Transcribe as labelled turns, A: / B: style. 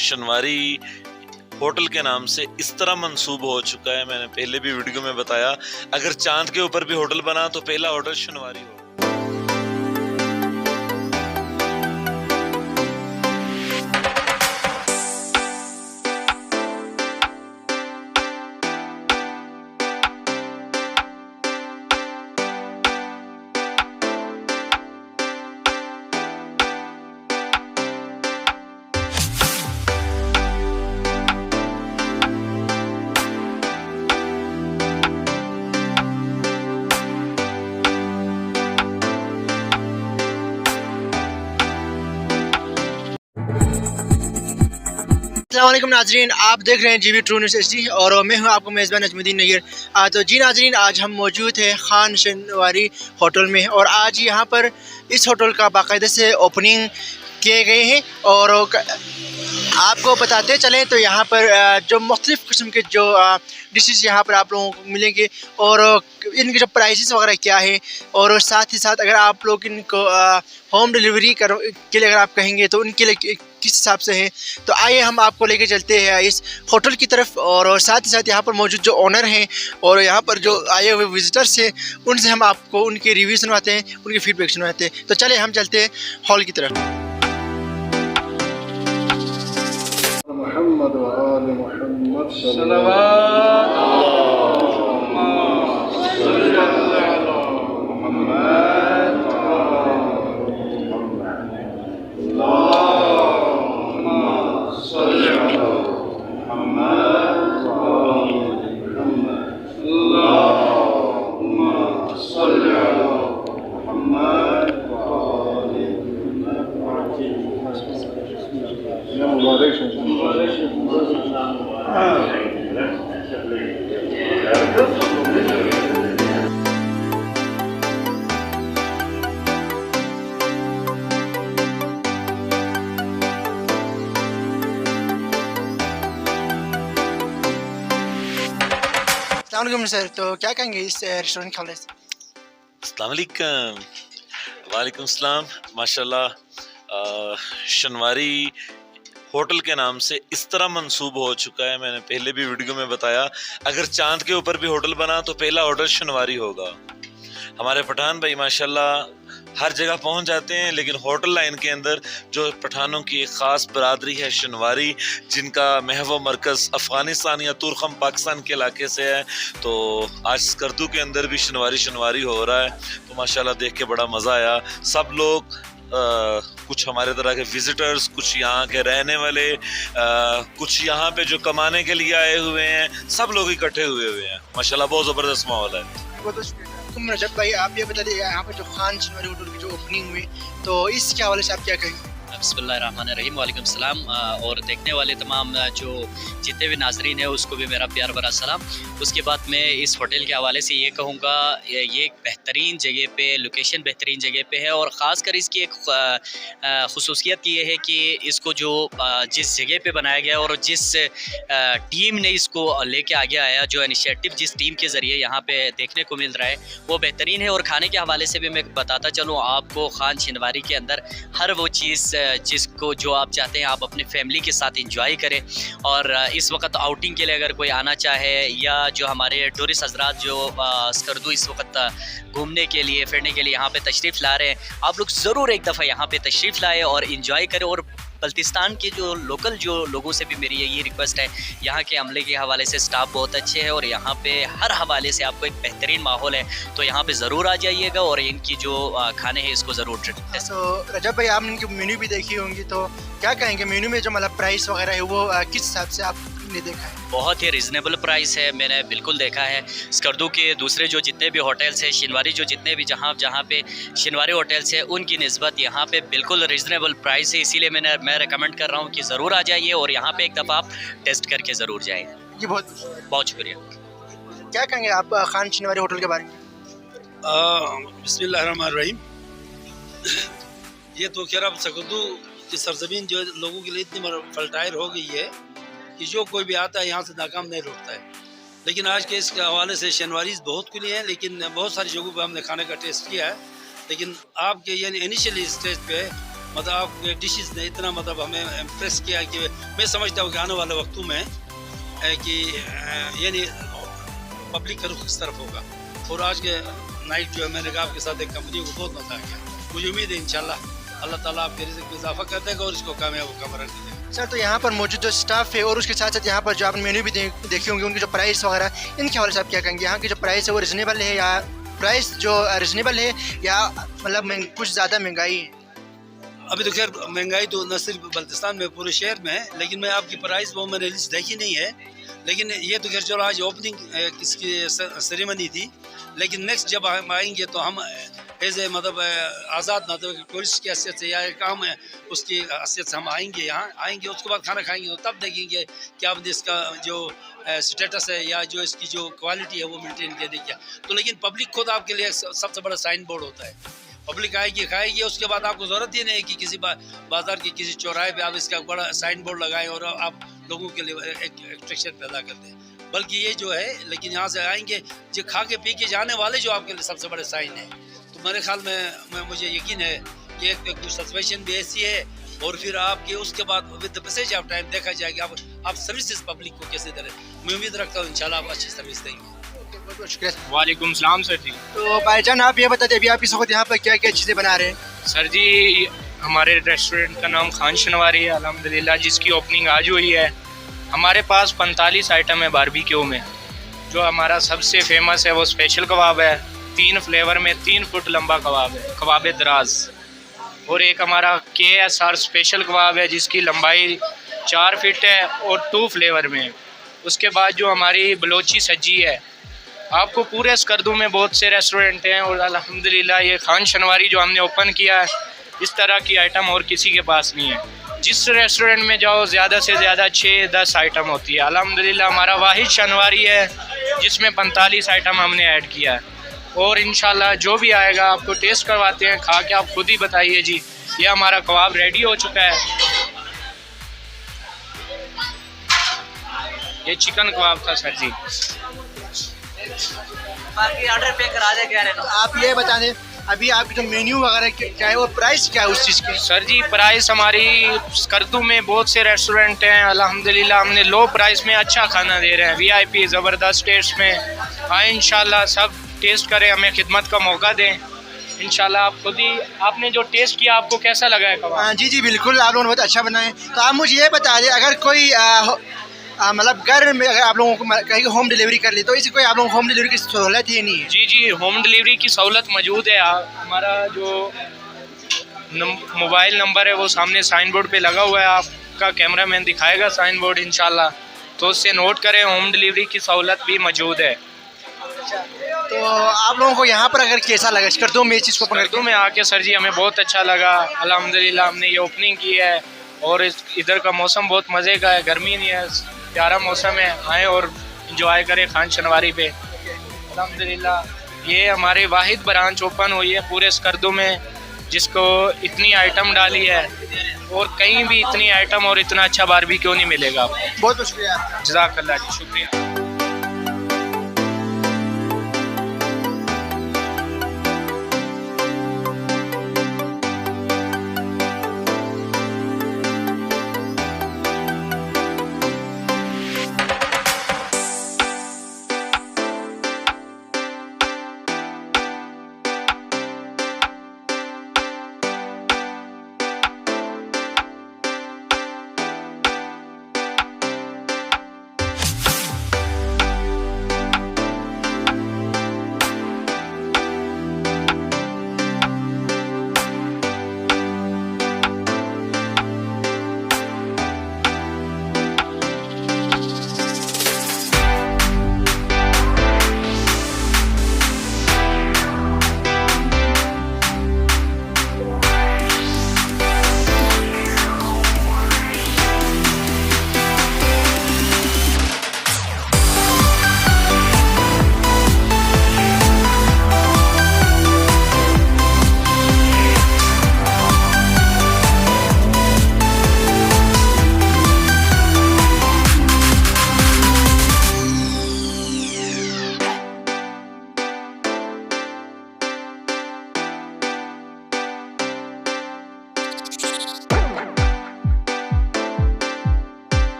A: शनवारी hotel के नाम से इस तरह मंसूब हो चुका है। मैंने पहले भी वीडियो में बताया, अगर चांद के ऊपर भी होटल बना तो पहला होटल शनवारी हो।
B: अस्सलामुअलैकुम नाजरीन, आप देख रहे हैं जीवी ट्रू न्यूज़ HD और मैं हूं आपको मेज़बान नजमुद्दीन नैयर। तो जी नाजरीन, आज हम मौजूद हैं खान शनवारी होटल में और आज यहां पर इस होटल का बाकायदे से ओपनिंग किए गए हैं और आपको बताते चलें तो यहाँ पर जो मुख्तलिफ़ किस्म के जो डिशेस यहाँ पर आप लोगों को मिलेंगे और इनके जो प्राइसेस वगैरह क्या है, और साथ ही साथ अगर आप लोग इनको होम डिलीवरी के लिए अगर आप कहेंगे तो उनके लिए किस हिसाब से है। तो आइए हम आपको लेके चलते हैं इस होटल की तरफ और साथ ही साथ यहाँ पर मौजूद जो ओनर हैं और यहाँ पर जो आए हुए विजिटर्स हैं उनसे हम आपको उनके रिव्यू सुनवाते हैं, उनके फीडबैक सुनवाते हैं। तो चले हम चलते हैं हॉल की तरफ।
C: मोहम्मद व आले मोहम्मद
B: अस्सलाम सर, तो क्या कहेंगे इस रेस्टोरेंट के हवाले से?
A: अस्सलाम वालेकुम। वालेकुम सलाम। माशाल्लाह शनवारी होटल के नाम से इस तरह मंसूब हो चुका है। मैंने पहले भी वीडियो में बताया, अगर चांद के ऊपर भी होटल बना तो पहला होटल शनवारी होगा। हमारे पठान भाई माशाल्लाह हर जगह पहुंच जाते हैं, लेकिन होटल लाइन के अंदर जो पठानों की एक ख़ास बरादरी है शनवारी, जिनका महव मरकज़ अफ़गानिस्तान या तुर्कम पाकिस्तान के इलाके से है, तो आज स्कर्दू के अंदर भी शनवारी हो रहा है। तो माशाल्लाह देख के बड़ा मज़ा आया। सब लोग कुछ हमारे तरह के विजिटर्स, कुछ यहाँ के रहने वाले, कुछ यहाँ पे जो कमाने के लिए आए हुए हैं, सब लोग इकट्ठे हुए हैं। माशाल्लाह बहुत ज़बरदस्त माहौल है।
B: बहुत शुक्रिया रजब भाई। आप ये बता दीजिए, यहाँ पर जो खान शनवारी होटल की जो ओपनिंग हुई तो इसके हवाले से आप क्या कहेंगे?
D: बिस्मिल्लाहिर्रहमानिर्रहीम। वालेकुम सलाम। और देखने वाले तमाम जो जितने भी नाजरीन हैं उसको भी मेरा प्यार भरा सलाम। उसके बाद मैं इस होटल के हवाले से ये कहूँगा, ये एक बेहतरीन जगह पे, लोकेशन बेहतरीन जगह पे है और ख़ास कर इसकी एक ख़ुसूसियत ये है कि इसको जो जिस जगह पे बनाया गया और जिस टीम ने इसको लेके आगे आया, जो इनिशिएटिव जिस टीम के ज़रिए यहाँ पे देखने को मिल रहा है वो बेहतरीन है। और खाने के हवाले से भी मैं बताता चलूँ आपको, खान शनवारी के अंदर हर वो चीज़ जिसको जो आप चाहते हैं आप अपने फैमिली के साथ एंजॉय करें। और इस वक्त आउटिंग के लिए अगर कोई आना चाहे या जो हमारे टूरिस्ट हजरात जो स्कर्दू इस वक्त घूमने के लिए फिरने के लिए यहाँ पे तशरीफ़ ला रहे हैं, आप लोग ज़रूर एक दफ़ा यहाँ पे तशरीफ़ लाएँ और एंजॉय करें। और बल्तिस्तान के जो लोकल जो लोगों से भी मेरी यही रिक्वेस्ट है, यहाँ के अमले के हवाले से स्टाफ बहुत अच्छे हैं और यहाँ पे हर हवाले से आपको एक बेहतरीन माहौल है, तो यहाँ पे ज़रूर आ जाइएगा और इनकी जो खाने हैं इसको ज़रूर टेस्ट।
B: तो रजब भाई, आपने इनकी मेन्यू भी देखी होंगी, तो क्या कहेंगे मेन्यू में जो मतलब प्राइस वगैरह है वो किस हिसाब से आपने देखा है?
D: बहुत ही रिजनेबल प्राइस है, मैंने बिल्कुल देखा है। स्कर्दू के दूसरे जो जितने भी होटल्स हैं, शनवारी जो जितने भी जहाँ पे शनवारी होटल्स है उनकी निस्बत यहाँ पे बिल्कुल रिजनेबल प्राइस है। इसीलिए मैं रिकमेंड कर रहा हूँ कि ज़रूर आ जाइए और यहाँ पे एक दफ़ा आप टेस्ट करके ज़रूर जाएँ।
B: जी बहुत
D: शुक्रिया।
B: क्या कहेंगे आप खान शनवारी होटल के बारे में?
E: बिस्मिल्लाहिर्रहमानिर्रहीम। ये तो खैर अब स्कर्दू की सरजमीन जो लोगों के लिए इतनी फर्टाइल हो गई है कि जो कोई भी आता है यहाँ से नाकाम नहीं रुकता है। लेकिन आज के इसके हवाले से शनवारीज़ बहुत खुली हैं, लेकिन बहुत सारी जगहों पर हमने खाने का टेस्ट किया है। लेकिन आपके यानी इनिशियली स्टेज पे मतलब आप डिशेस ने इतना मतलब हमें इम्प्रेस किया कि मैं समझता हूँ कि आने वाले वक्तों में कि यानी पब्लिक का रुख इस तरफ होगा। और आज के नाइट जो है मैंने कहा आपके साथ एक कंपनी को बहुत मजा आ गया। मुझे उम्मीद है इंशाल्लाह अल्लाह ताला आपके रिज़्क़ में इजाफा कर देगा और इसको कामयाब कर देगा।
B: सर, तो यहाँ पर मौजूद जो स्टाफ है और उसके साथ साथ यहाँ पर जो आपने मेन्यू भी देखे होंगे, उनकी जो प्राइस वगैरह, इनके हवाले से आप क्या कहेंगे? यहाँ की जो प्राइस है वो रिजनेबल है, या प्राइस जो रिजनेबल है, या मतलब कुछ ज़्यादा महंगाई है?
E: अभी तो खैर महंगाई तो न सिर्फ बल्तिस्तान में पूरे शहर में है, लेकिन मैं आपकी प्राइस वो मैंने लिस्ट देखी नहीं है। लेकिन ये तो खैर चलो आज ओपनिंग इसकी सेरेमनी थी, लेकिन नेक्स्ट जब हम आएंगे तो हम एज ए मतलब आज़ाद मतलब टूरिस्ट की हैसियत से या एक आम उसकी हैसियत से हम आएंगे, यहाँ आएंगे, उसके बाद खाना खाएंगे, तो तब देखेंगे कि अब इसका जो स्टेटस है या जो इसकी जो क्वालिटी है वो मेंटेन करने क्या। तो लेकिन पब्लिक खुद आपके लिए सबसे बड़ा साइन बोर्ड होता है। पब्लिक आएगी खाएगी, उसके बाद आपको ज़रूरत ही नहीं है कि किसी बाज़ार की किसी चौराहे पे आप इसका बड़ा साइन बोर्ड लगाएं और आप लोगों के लिए एक अट्रैक्शन पैदा कर दें। बल्कि ये जो है, लेकिन यहाँ से आएंगे जो खा के पी के जाने वाले जो आपके लिए सबसे बड़े साइन है। तो मेरे ख्याल में मुझे यकीन है कि एक सिचुएशन भी ऐसी है और फिर आपके उसके बाद with the passage of time देखा जाएगा आप सर्विसेज पब्लिक को कैसे दे रहे। मैं उम्मीद रखता हूँ इंशाल्लाह आप अच्छी सर्विस देंगे।
B: बहुत शुक्रिया।
F: वालेकुम सलाम सर जी।
B: तो भाईजान आप ये बताते अभी आप इस वक्त यहाँ पर क्या क्या चीज़ें बना रहे हैं?
F: सर जी हमारे रेस्टोरेंट का नाम खान शनवारी है अल्हम्दुलिल्लाह, जिसकी ओपनिंग आज हुई है। हमारे पास 45 आइटम है बारबेक्यू में। जो हमारा सबसे फेमस है वो स्पेशल कबाब है, 3 फ्लेवर में 3 फुट लंबा कबाब है, कबाब दराज। और एक हमारा KSR स्पेशल कबाब है जिसकी लंबाई 4 फीट है और 2 फ्लेवर में। उसके बाद जो हमारी बलोची सज्जी है, आपको पूरे स्कर्दू में बहुत से रेस्टोरेंट हैं और अल्हम्दुलिल्लाह ये खान शनवारी जो हमने ओपन किया है, इस तरह की आइटम और किसी के पास नहीं है। जिस रेस्टोरेंट में जाओ ज़्यादा से ज़्यादा 6-10 आइटम होती है। अल्हम्दुलिल्लाह हमारा वाहिद शनवारी है जिसमें 45 आइटम हमने ऐड किया है। और इंशाल्लाह जो भी आएगा आपको टेस्ट करवाते हैं, खा के आप खुद ही बताइए जी। ये हमारा कबाब रेडी हो चुका है। ये चिकन कबाब था सर जी।
G: बाकी ऑर्डर पे करा दे क्या रहना।
B: आप ये बता दें अभी आपकी जो मेन्यू वगैरह क्या है, वो प्राइस क्या है उस चीज़ की?
F: सर जी प्राइस हमारी स्कर्दू में बहुत से रेस्टोरेंट हैं, अल्हम्दुलिल्लाह हमने लो प्राइस में अच्छा खाना दे रहे हैं। VIP ज़बरदस्त टेस्ट में आए, इंशाल्लाह सब टेस्ट करें, हमें खिदमत का मौका दें। इंशाल्लाह आप खुद ही, आपने जो टेस्ट किया आपको कैसा लगा है कबाब?
B: हाँ जी बिल्कुल, आप लोगों ने बहुत अच्छा बनाए। तो आप मुझे ये बता दें अगर कोई मतलब घर में अगर आप लोगों को कहीं होम डिलीवरी कर ली, तो इसे कोई आप लोगों को होम डिलीवरी की सहूलत ही नहीं है?
F: जी होम डिलीवरी की सहूलत मौजूद है। हमारा जो मोबाइल नंबर है वो सामने साइन बोर्ड पे लगा हुआ है, आपका कैमरामैन दिखाएगा साइन बोर्ड इंशाल्लाह, तो उससे नोट करें, होम डिलीवरी की सहूलत भी मौजूद है।
B: तो आप लोगों को यहाँ पर अगर कैसा लगा स्कर्दू में, इस चीज़ को
F: स्कर्दू में आके सर जी हमें बहुत अच्छा लगा। अल्हम्दुलिल्लाह हमने ये ओपनिंग की है और इधर का मौसम बहुत मज़े का है, गर्मी नहीं है, प्यारा मौसम है। आए और इंजॉय करें खान शनवारी पे। अल्हम्दुलिल्लाह ये हमारे वाहिद ब्रांच ओपन हुई है पूरे स्कर्दू में जिसको इतनी आइटम डाली है, और कहीं भी इतनी आइटम और इतना अच्छा बारबेक्यू नहीं मिलेगा।
B: बहुत शुक्रिया।
F: जज़ाकल्लाह जी, शुक्रिया।